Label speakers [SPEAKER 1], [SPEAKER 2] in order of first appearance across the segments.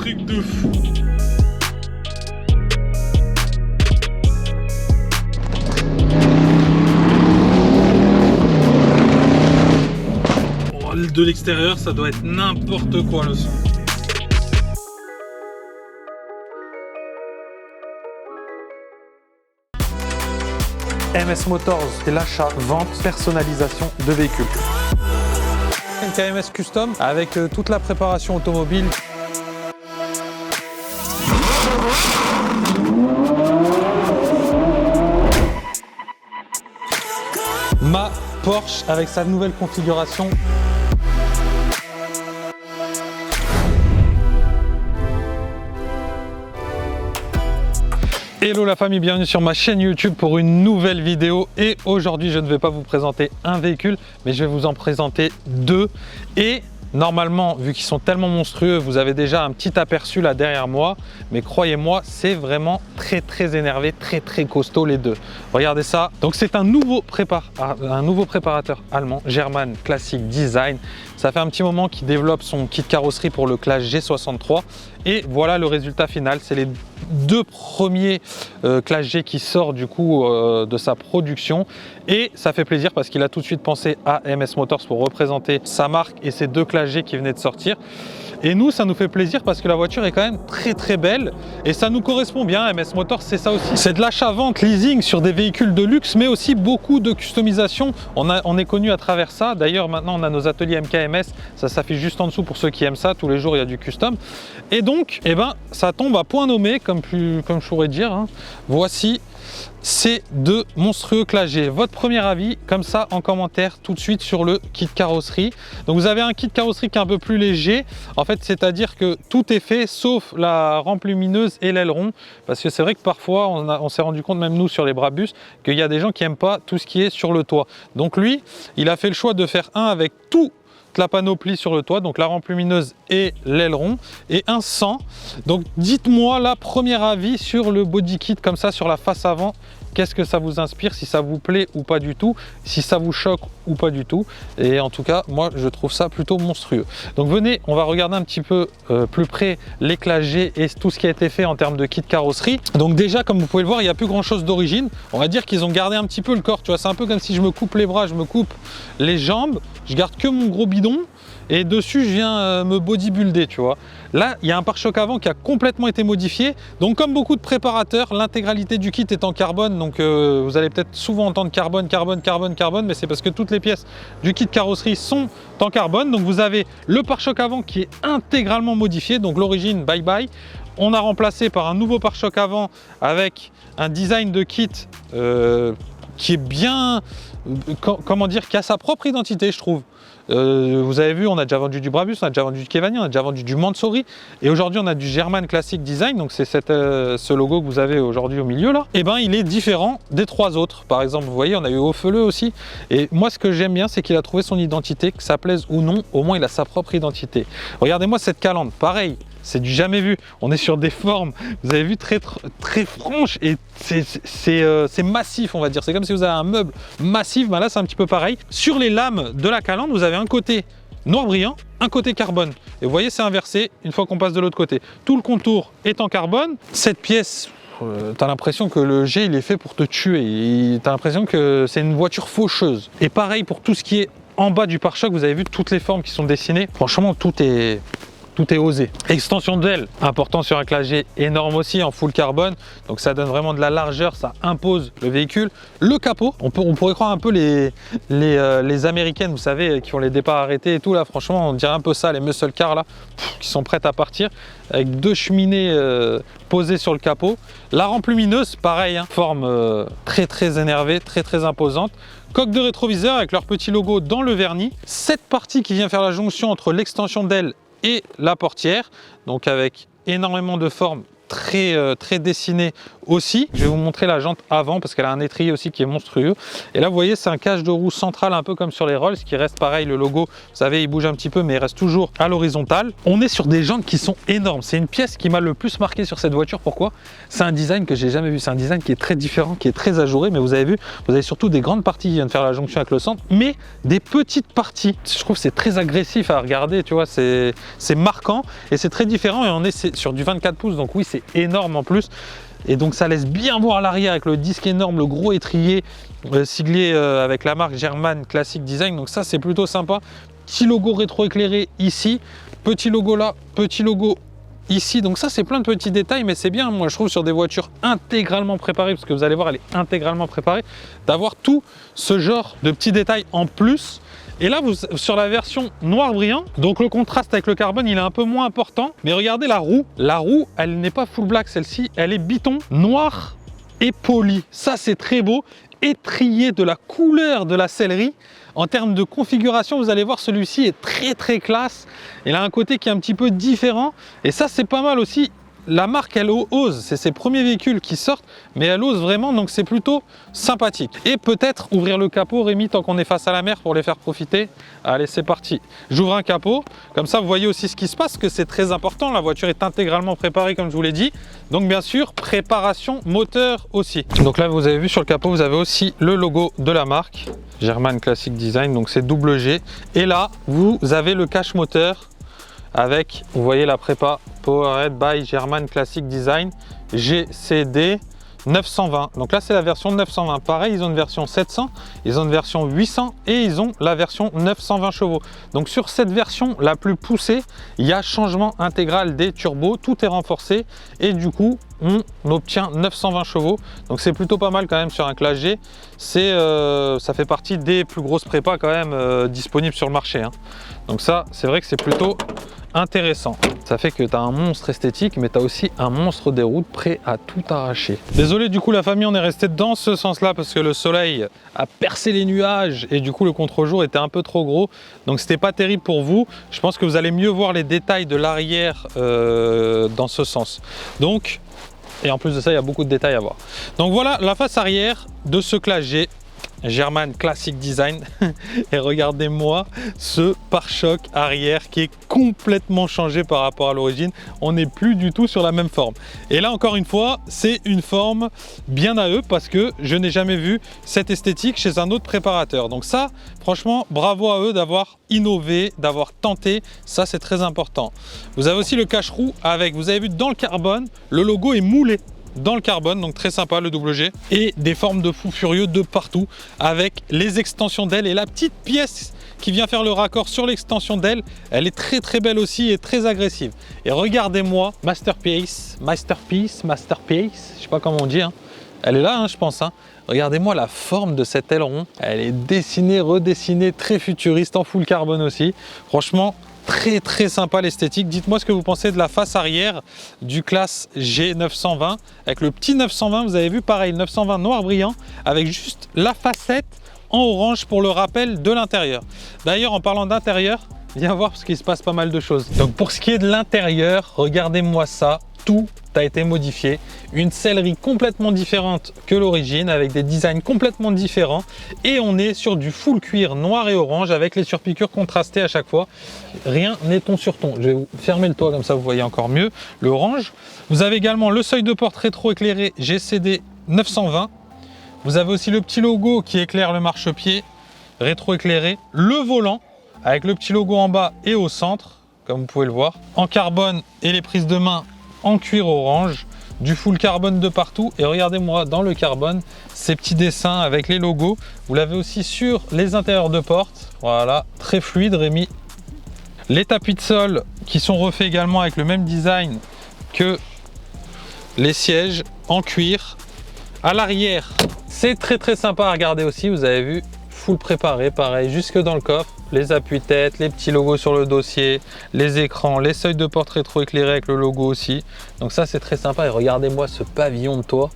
[SPEAKER 1] truc de fou. Oh, de l'extérieur, ça doit être n'importe quoi le son.
[SPEAKER 2] MS Motors, c'est l'achat, vente, personnalisation de véhicules. Une KMS Custom avec toute la préparation automobile. Ma Porsche avec sa nouvelle configuration. Hello la famille, bienvenue sur ma chaîne YouTube pour une nouvelle vidéo. Et aujourd'hui je ne vais pas vous présenter un véhicule, mais je vais vous en présenter deux. Et normalement, vu qu'ils sont tellement monstrueux, vous avez déjà un petit aperçu là derrière moi. Mais croyez-moi, c'est vraiment très énervé, très costaud les deux. Regardez ça. Donc c'est un nouveau préparateur allemand, German Classic Design. Ça fait un petit moment qu'il développe son kit carrosserie pour le Clash G63. Et voilà le résultat final. C'est les deux premiers Clash G qui sortent du coup de sa production. Et ça fait plaisir parce qu'il a tout de suite pensé à MS Motors pour représenter sa marque et ces deux Clash G qui venaient de sortir. Et nous, ça nous fait plaisir parce que la voiture est quand même très belle et ça nous correspond bien. MS Motors, c'est ça aussi. C'est de l'achat-vente, leasing sur des véhicules de luxe, mais aussi beaucoup de customisation. On est connu à travers ça. D'ailleurs, maintenant, on a nos ateliers MKMS. Ça s'affiche juste en dessous pour ceux qui aiment ça. Tous les jours, il y a du custom. Et donc, eh ben, ça tombe à point nommé, comme je pourrais dire. Hein. Voici ces deux monstrueux Clash G. Votre premier avis, comme ça, en commentaire, tout de suite sur le kit carrosserie. Donc vous avez un kit carrosserie qui est un peu plus léger. En fait, c'est-à-dire que tout est fait, sauf la rampe lumineuse et l'aileron. Parce que c'est vrai que parfois, on s'est rendu compte, même nous, sur les Brabus, qu'il y a des gens qui n'aiment pas tout ce qui est sur le toit. Donc lui, il a fait le choix de faire un avec tout la panoplie sur le toit, donc la rampe lumineuse et l'aileron, et un sans. Donc dites-moi là, premier avis sur le body kit comme ça, sur la face avant. Qu'est-ce que ça vous inspire, si ça vous plaît ou pas du tout, si ça vous choque ou pas du tout. Et en tout cas, moi, je trouve ça plutôt monstrueux. Donc venez, on va regarder un petit peu plus près les Clash G et tout ce qui a été fait en termes de kit carrosserie. Donc déjà, comme vous pouvez le voir, il n'y a plus grand-chose d'origine. On va dire qu'ils ont gardé un petit peu le corps. Tu vois, c'est un peu comme si je me coupe les bras, je me coupe les jambes, je garde que mon gros bidon. Et dessus, je viens me bodybuilder, tu vois. Là, il y a un pare-choc avant qui a complètement été modifié. Donc, comme beaucoup de préparateurs, l'intégralité du kit est en carbone. Donc, vous allez peut-être souvent entendre carbone, mais c'est parce que toutes les pièces du kit carrosserie sont en carbone. Donc, vous avez le pare-choc avant qui est intégralement modifié. Donc, l'origine, bye bye. On a remplacé par un nouveau pare-choc avant avec un design de kit qui est bien, comment dire, qui a sa propre identité, je trouve. Vous avez vu, on a déjà vendu du Brabus, on a déjà vendu du Kevanni, on a déjà vendu du Mansory, et aujourd'hui on a du German Classic Design, donc c'est ce logo que vous avez aujourd'hui au milieu là. Et ben il est différent des trois autres. Par exemple, vous voyez, on a eu Opheleux aussi, et moi ce que j'aime bien, c'est qu'il a trouvé son identité, que ça plaise ou non, au moins il a sa propre identité. Regardez-moi cette calandre, pareil. C'est du jamais vu. On est sur des formes, vous avez vu, très franches, et c'est massif, on va dire. C'est comme si vous avez un meuble massif. Ben là, c'est un petit peu pareil. Sur les lames de la calandre, vous avez un côté noir brillant, un côté carbone. Et vous voyez, c'est inversé une fois qu'on passe de l'autre côté. Tout le contour est en carbone. Cette pièce, t'as l'impression que le G, il est fait pour te tuer. T'as l'impression que c'est une voiture faucheuse. Et pareil pour tout ce qui est en bas du pare-choc, vous avez vu toutes les formes qui sont dessinées. Franchement, tout est osé. Extension d'aile, important sur un Clash G, énorme aussi en full carbone, donc ça donne vraiment de la largeur, ça impose le véhicule. Le capot, on pourrait croire un peu les américaines, vous savez, qui ont les départs arrêtés et tout là, franchement on dirait un peu ça, les muscle cars là, qui sont prêtes à partir, avec deux cheminées posées sur le capot. La rampe lumineuse, pareil, hein, forme très énervée, très imposante. Coque de rétroviseur avec leur petit logo dans le vernis. Cette partie qui vient faire la jonction entre l'extension d'aile et la portière, donc avec énormément de formes très dessinée aussi. Je vais vous montrer la jante avant parce qu'elle a un étrier aussi qui est monstrueux. Et là, vous voyez, c'est un cache de roue central un peu comme sur les Rolls qui reste pareil. Le logo, vous savez, il bouge un petit peu, mais il reste toujours à l'horizontale. On est sur des jantes qui sont énormes. C'est une pièce qui m'a le plus marqué sur cette voiture. Pourquoi? C'est un design que j'ai jamais vu. C'est un design qui est très différent, qui est très ajouré. Mais vous avez vu, vous avez surtout des grandes parties qui viennent faire la jonction avec le centre, mais des petites parties. Je trouve que c'est très agressif à regarder, tu vois, c'est marquant et c'est très différent. Et on est sur du 24 pouces, donc oui, c'est énorme en plus. Et donc ça laisse bien voir l'arrière avec le disque énorme, le gros étrier siglé avec la marque German Classic Design. Donc ça, c'est plutôt sympa. Petit logo rétro-éclairé ici, petit logo là, petit logo ici. Donc ça, c'est plein de petits détails, mais c'est bien, moi je trouve, sur des voitures intégralement préparées, parce que vous allez voir, elle est intégralement préparée, d'avoir tout ce genre de petits détails en plus. Et là, sur la version noir brillant, donc le contraste avec le carbone, il est un peu moins important. Mais regardez la roue. La roue, elle n'est pas full black, celle-ci, elle est biton noir et poli. Ça, c'est très beau. Étrié de la couleur de la sellerie. En termes de configuration, vous allez voir, celui-ci est très classe. Il a un côté qui est un petit peu différent. Et ça, c'est pas mal aussi. La marque, elle ose, c'est ses premiers véhicules qui sortent, mais elle ose vraiment, donc c'est plutôt sympathique. Et peut-être ouvrir le capot, Rémi, tant qu'on est face à la mer, pour les faire profiter. Allez, c'est parti. J'ouvre un capot, comme ça vous voyez aussi ce qui se passe, que c'est très important. La voiture est intégralement préparée, comme je vous l'ai dit. Donc bien sûr, préparation moteur aussi. Donc là, vous avez vu sur le capot, vous avez aussi le logo de la marque, German Classic Design, donc c'est double G. Et là, vous avez le cache moteur avec, vous voyez la prépa Powerhead by German Classic Design GCD 920. Donc là, c'est la version 920. Pareil, ils ont une version 700, ils ont une version 800 et ils ont la version 920 chevaux. Donc sur cette version la plus poussée, il y a changement intégral des turbos, tout est renforcé et du coup, on obtient 920 chevaux. Donc c'est plutôt pas mal quand même sur un Classe G. Ça fait partie des plus grosses prépas quand même disponibles sur le marché, hein. Donc ça, c'est vrai que c'est plutôt intéressant. Ça fait que tu as un monstre esthétique, mais tu as aussi un monstre des routes prêt à tout arracher. Désolé, du coup, la famille, on est resté dans ce sens-là parce que le soleil a percé les nuages et du coup, le contre-jour était un peu trop gros. Donc, c'était pas terrible pour vous. Je pense que vous allez mieux voir les détails de l'arrière dans ce sens. Donc, et en plus de ça, il y a beaucoup de détails à voir. Donc, voilà la face arrière de ce Classe G. German Classic Design. Et regardez-moi ce pare-choc arrière qui est complètement changé par rapport à l'origine. On n'est plus du tout sur la même forme. Et là, encore une fois, c'est une forme bien à eux parce que je n'ai jamais vu cette esthétique chez un autre préparateur. Donc ça, franchement, bravo à eux d'avoir innové, d'avoir tenté. Ça, c'est très important. Vous avez aussi le cache-roue avec, vous avez vu dans le carbone, le logo est moulé dans le carbone, donc très sympa le double G, et des formes de fou furieux de partout avec les extensions d'ailes et la petite pièce qui vient faire le raccord sur l'extension d'aile, elle est très belle aussi et très agressive. Et regardez-moi, masterpiece, je sais pas comment on dit, hein. Elle est là, hein, je pense, hein. Regardez-moi la forme de cet aileron, elle est dessinée, redessinée, très futuriste, en full carbone aussi. Franchement, très sympa l'esthétique. Dites-moi ce que vous pensez de la face arrière du Classe G 920 avec le petit 920. Vous avez vu, pareil, 920 noir brillant avec juste la facette en orange pour le rappel de l'intérieur. D'ailleurs, en parlant d'intérieur, viens voir parce qu'il se passe pas mal de choses. Donc pour ce qui est de l'intérieur, regardez-moi ça, tout a été modifié. Une sellerie complètement différente que l'origine avec des designs complètement différents et on est sur du full cuir noir et orange avec les surpiqûres contrastées à chaque fois. Rien n'est ton sur ton. Je vais vous fermer le toit comme ça vous voyez encore mieux l'orange. Vous avez également le seuil de porte rétro éclairé GCD 920. Vous avez aussi le petit logo qui éclaire le marchepied rétro éclairé, le volant avec le petit logo en bas et au centre comme vous pouvez le voir, en carbone et les prises de main en cuir orange, du full carbone de partout. Et regardez-moi dans le carbone ces petits dessins avec les logos. Vous l'avez aussi sur les intérieurs de porte. Voilà, très fluide Rémi. Les tapis de sol qui sont refaits également avec le même design que les sièges en cuir. À l'arrière, c'est très sympa à regarder aussi. Vous avez vu, full préparé, pareil, jusque dans le coffre. Les appuis-têtes, les petits logos sur le dossier, les écrans, les seuils de porte rétro éclairés avec le logo aussi. Donc ça, c'est très sympa. Et regardez-moi ce pavillon de toit.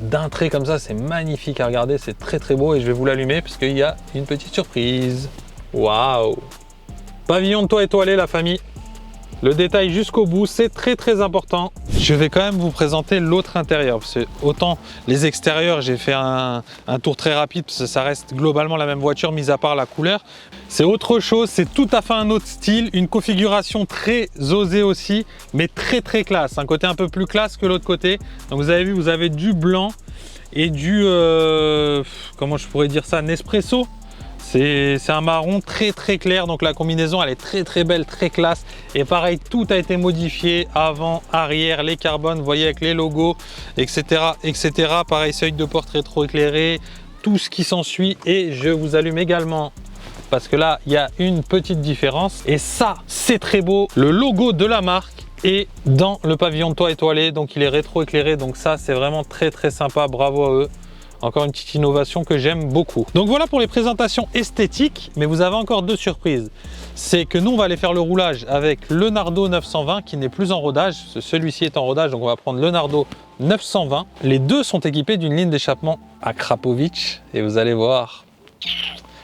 [SPEAKER 2] D'un trait comme ça, c'est magnifique à regarder. C'est très beau et je vais vous l'allumer parce qu'il y a une petite surprise. Waouh! Pavillon de toit étoilé, la famille. Le détail jusqu'au bout, c'est très important. Je vais quand même vous présenter l'autre intérieur. Parce que autant les extérieurs, j'ai fait un tour très rapide parce que ça reste globalement la même voiture, mis à part la couleur. C'est autre chose, c'est tout à fait un autre style, une configuration très osée aussi, mais très classe. Un côté un peu plus classe que l'autre côté. Donc vous avez vu, vous avez du blanc et du, comment je pourrais dire ça, Nespresso. C'est un marron très clair, donc la combinaison elle est très belle, très classe. Et pareil, tout a été modifié, avant, arrière, les carbones, vous voyez avec les logos, etc. Pareil, seuil de porte rétro-éclairé, tout ce qui s'ensuit. Et je vous allume également, parce que là, il y a une petite différence. Et ça, c'est très beau, le logo de la marque est dans le pavillon de toit étoilé, donc il est rétro-éclairé. Donc ça, c'est vraiment très sympa, bravo à eux. Encore une petite innovation que j'aime beaucoup. Donc voilà pour les présentations esthétiques, mais vous avez encore deux surprises. C'est que nous, on va aller faire le roulage avec le Nardo 920 qui n'est plus en rodage. Celui-ci est en rodage, donc on va prendre le Nardo 920. Les deux sont équipés d'une ligne d'échappement à Krapovic et vous allez voir,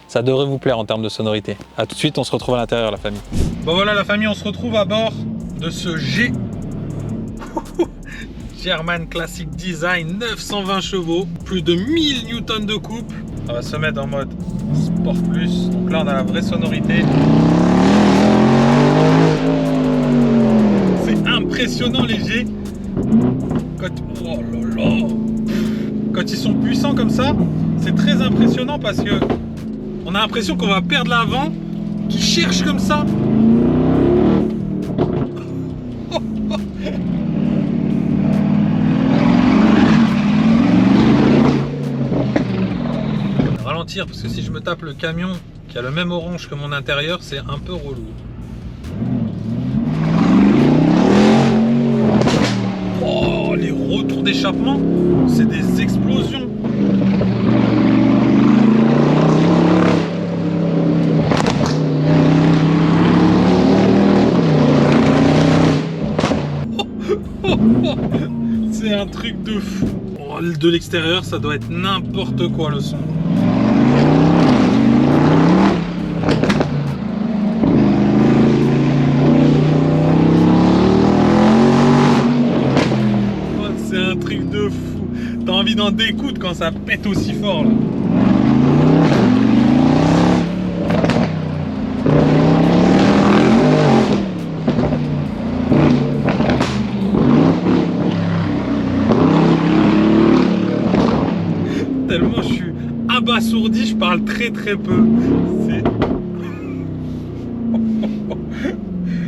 [SPEAKER 2] ça devrait vous plaire en termes de sonorité. A tout de suite, on se retrouve à l'intérieur, la famille.
[SPEAKER 1] Bon voilà la famille, on se retrouve à bord de ce G German Classic Design, 920 chevaux, plus de 1000 newtons de couple. On va se mettre en mode Sport Plus. Donc là, on a la vraie sonorité. C'est impressionnant les G. Oh là là. Quand ils sont puissants comme ça, c'est très impressionnant parce que on a l'impression qu'on va perdre l'avant, qui cherche comme ça. Parce que si je me tape le camion qui a le même orange que mon intérieur, c'est un peu relou. Oh, les retours d'échappement, c'est des explosions. C'est un truc de fou. Oh, de l'extérieur, ça doit être n'importe quoi le son. T'as envie d'en découdre quand ça pète aussi fort là. Tellement je suis abasourdi, je parle très peu.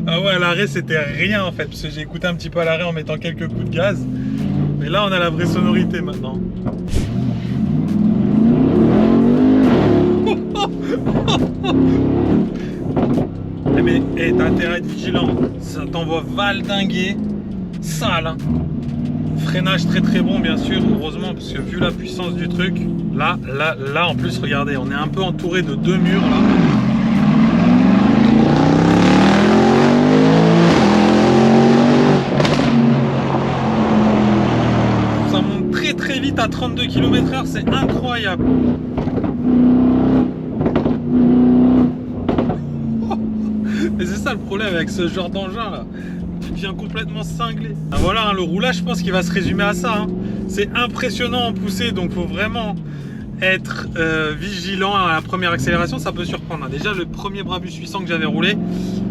[SPEAKER 1] Ah ouais, à l'arrêt c'était rien en fait, parce que j'ai écouté un petit peu à l'arrêt en mettant quelques coups de gaz. Mais là, on a la vraie sonorité maintenant. Mais t'as intérêt à être vigilant. Ça t'envoie valdinguer. Sale. Hein. Freinage très bon, bien sûr. Heureusement, parce que vu la puissance du truc, là, en plus, regardez, on est un peu entouré de deux murs là. Très vite à 32 km/h, c'est incroyable. Mais c'est ça le problème avec ce genre d'engin là, tu deviens complètement cinglé. Ah, voilà, hein, le roulage, je pense qu'il va se résumer à ça. Hein. C'est impressionnant en poussée, donc faut vraiment être vigilant à la première accélération, ça peut surprendre. Déjà le premier Brabus 800 que j'avais roulé,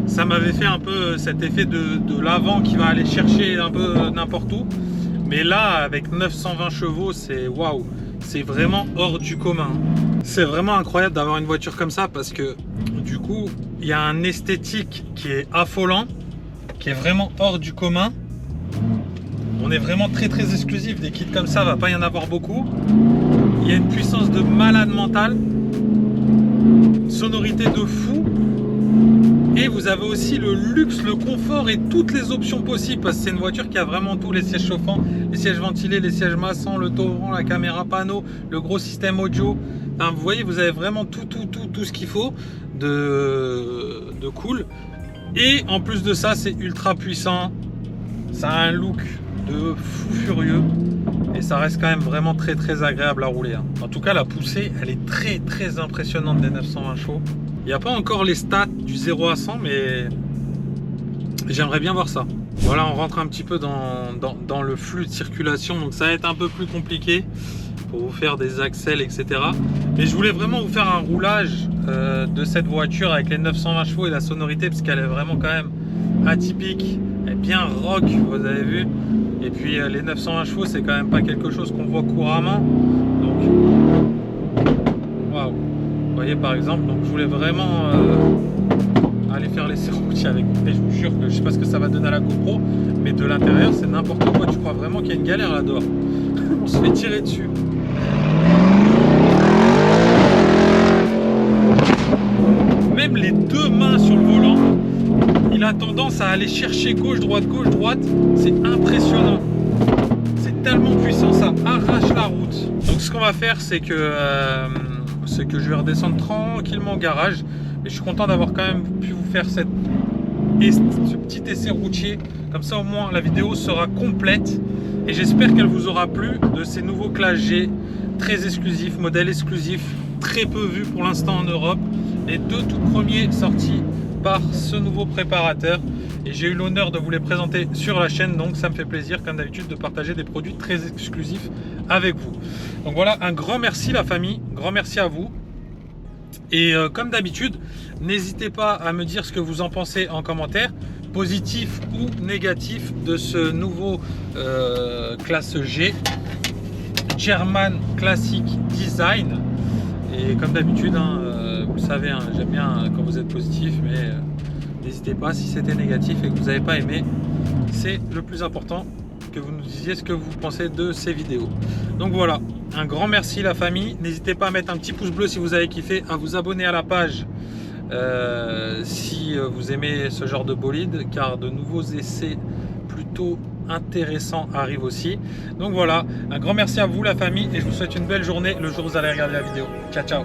[SPEAKER 1] ça m'avait fait un peu cet effet de l'avant qui va aller chercher un peu n'importe où. Mais là, avec 920 chevaux, c'est waouh, c'est vraiment hors du commun. C'est vraiment incroyable d'avoir une voiture comme ça parce que du coup, il y a un esthétique qui est affolant, qui est vraiment hors du commun. On est vraiment très exclusif. Des kits comme ça, va pas y en avoir beaucoup. Il y a une puissance de malade mental, une sonorité de fou. Et vous avez aussi le luxe, le confort et toutes les options possibles parce que c'est une voiture qui a vraiment tout, les sièges chauffants, les sièges ventilés, les sièges massants, le taureau, la caméra panneau, le gros système audio. Enfin, vous voyez, vous avez vraiment tout ce qu'il faut de cool. Et en plus de ça, c'est ultra puissant. Ça a un look de fou furieux. Et ça reste quand même vraiment très agréable à rouler. Hein. En tout cas, la poussée, elle est très impressionnante des 920 chevaux. Il n'y a pas encore les stats du 0 à 100, mais Et j'aimerais bien voir ça. Voilà, on rentre un petit peu dans le flux de circulation, donc ça va être un peu plus compliqué pour vous faire des accels, etc. Mais je voulais vraiment vous faire un roulage de cette voiture avec les 920 chevaux et la sonorité, parce qu'elle est vraiment quand même atypique, elle est bien rock, vous avez vu. Et puis les 920 chevaux, c'est quand même pas quelque chose qu'on voit couramment. Donc, waouh! Vous voyez par exemple, donc je voulais vraiment aller faire l'essai routier avec vous. Et je vous jure que je sais pas ce que ça va donner à la GoPro, mais de l'intérieur, c'est n'importe quoi. Tu crois vraiment qu'il y a une galère là-dehors? On se fait tirer dessus. Même les deux mains sur le volant, il a tendance à aller chercher gauche, droite, c'est impressionnant. C'est tellement puissant, ça arrache la route. Donc ce qu'on va faire, c'est que je vais redescendre tranquillement au garage. Et je suis content d'avoir quand même pu vous faire ce petit essai routier. Comme ça au moins la vidéo sera complète. Et j'espère qu'elle vous aura plu de ces nouveaux Classe G très exclusifs, modèles exclusifs, très peu vus pour l'instant en Europe. Les deux tout premiers sortis par ce nouveau préparateur. Et j'ai eu l'honneur de vous les présenter sur la chaîne. Donc ça me fait plaisir comme d'habitude de partager des produits très exclusifs avec vous. Donc voilà, un grand merci la famille, grand merci à vous. Et comme d'habitude, n'hésitez pas à me dire ce que vous en pensez en commentaire, positif ou négatif de ce nouveau Classe G German Classic Design. Et comme d'habitude, hein, vous le savez, hein, j'aime bien quand vous êtes positif, mais n'hésitez pas si c'était négatif et que vous n'avez pas aimé. C'est le plus important, que vous nous disiez ce que vous pensez de ces vidéos. Donc voilà, un grand merci la famille. N'hésitez pas à mettre un petit pouce bleu si vous avez kiffé, à vous abonner à la page si vous aimez ce genre de bolide, car de nouveaux essais plutôt intéressants arrivent aussi. Donc voilà, un grand merci à vous la famille et je vous souhaite une belle journée le jour où vous allez regarder la vidéo. Ciao ciao.